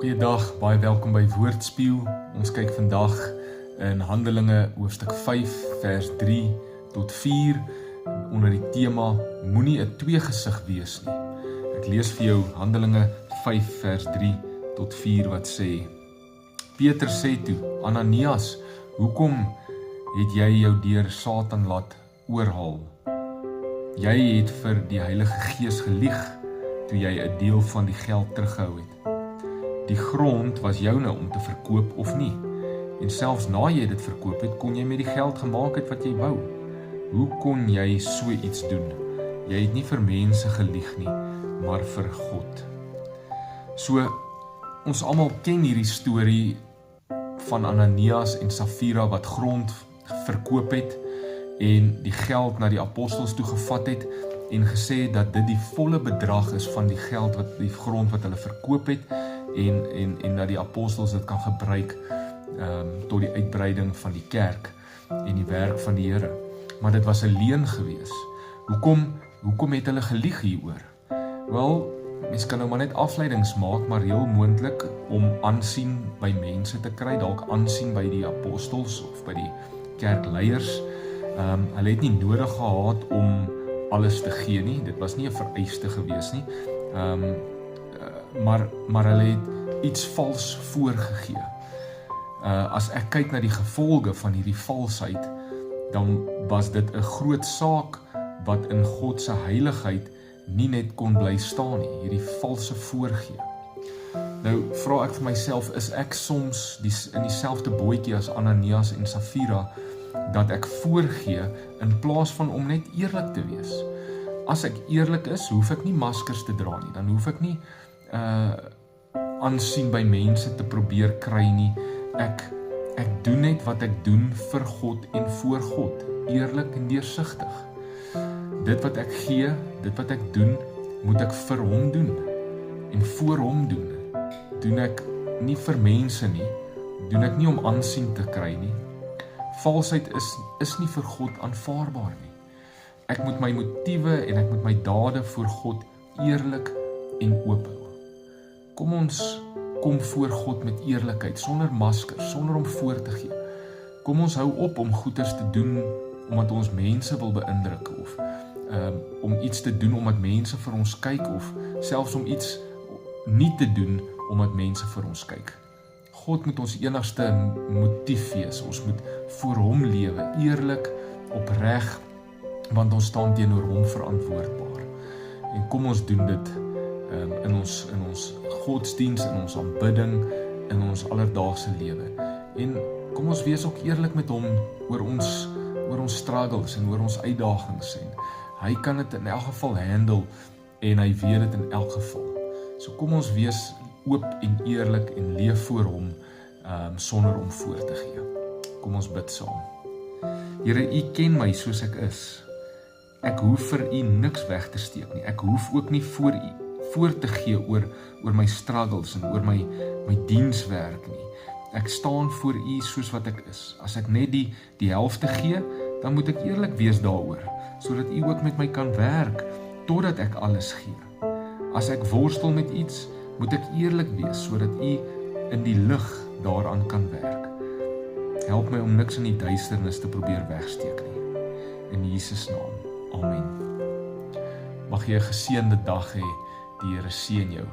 Goeiedag, baie welkom by Woordspieël. Ons kyk vandag in Handelinge hoofstuk 5 vers 3 tot 4 onder die tema Moenie 'n tweegesig wees nie. Ek lees vir jou Handelinge 5 vers 3 tot 4 wat sê: Peter sê toe, Ananias, hoekom het jy jou deur Satan laat oorhaal? Jy het vir die Heilige Gees gelieg toe jy 'n deel van die geld teruggehou het. Die grond was joune om te verkoop of nie. En selfs na jy dit verkoop het, kon jy met die geld gemaak het wat jy wou. Hoe kon jy so iets doen? Jy het nie vir mense gelieg nie, maar vir God. So, ons almal ken hierdie storie van Ananias en Safira wat grond verkoop het en die geld na die apostels toe gevat het en gesê dat dit die volle bedrag is van die geld wat die grond wat hulle verkoop het en dat die apostels dit kan gebruik tot die uitbreiding van die kerk en die werk van die Here. Maar dit was 'n leuen gewees. Hoekom het hulle gelieg hieroor? Wel, mens kan nou maar net afleidings maak, maar heel moontlik om aansien by mense te kry, dalk aansien by die apostels of by die kerkleiers. Hulle het nie nodig gehad om alles te gee nie, dit was nie 'n vereiste gewees nie. Maar hulle het iets vals voorgegee. As ek kyk na die gevolge van hierdie valsheid, dan was dit 'n groot saak wat in God se heiligheid nie net kon bly staan nie, hierdie valse voorgee. Nou vra ek vir myself, is ek soms in dieselfde bootjie as Ananias en Safira, dat ek voorgee in plaas van om net eerlik te wees? As ek eerlik is, hoef ek nie maskers te dra nie, dan hoef ek nie aansien by mense te probeer kry nie. Ek doen net wat ek doen vir God en voor God, eerlik en deursigtig. Dit wat ek gee, dit wat ek doen, moet ek vir hom doen en voor hom doen. Doen ek nie vir mense nie, doen ek nie om aansien te kry nie. Valsheid is nie vir God aanvaarbaar nie. Ek moet my motiewe en ek moet my dade voor God eerlik en oop hou. Kom ons kom voor God met eerlikheid, sonder maskers, sonder om voor te gee. Kom ons hou op om goeders te doen omdat ons mense wil beïndruk of om iets te doen omdat mense vir ons kyk of selfs om iets nie te doen omdat mense vir ons kyk. God moet ons enigste motief wees. Ons moet voor hom lewe, eerlik, opreg, want ons staan teenoor hom verantwoordbaar. En kom ons doen dit in ons godsdiens, in ons aanbidding, in ons alledaagse lewe. En kom ons wees ook eerlik met hom oor ons struggles en oor ons uitdagings. En hy kan dit in elk geval handle en hy weet dit in elk geval. So kom ons wees oop en eerlik en leef voor hom sonder om voor te gee. Kom ons bid saam. Here, U ken my soos ek is. Ek hoef vir U niks weg te steek nie. Ek hoef ook nie voor U voor te gee oor my struggles en oor my dienswerk nie. Ek staan voor U soos wat ek is. As ek net die helfte gee, dan moet ek eerlik wees daaroor, sodat U ook met my kan werk, totdat ek alles gee. As ek worstel met iets, moet ek eerlik wees, sodat U in die lig daaraan kan werk. Help my om niks in die duisternis te probeer wegsteek nie. In Jesus naam. Amen. Mag jy 'n geseënde dag hê. Die Here seën jou.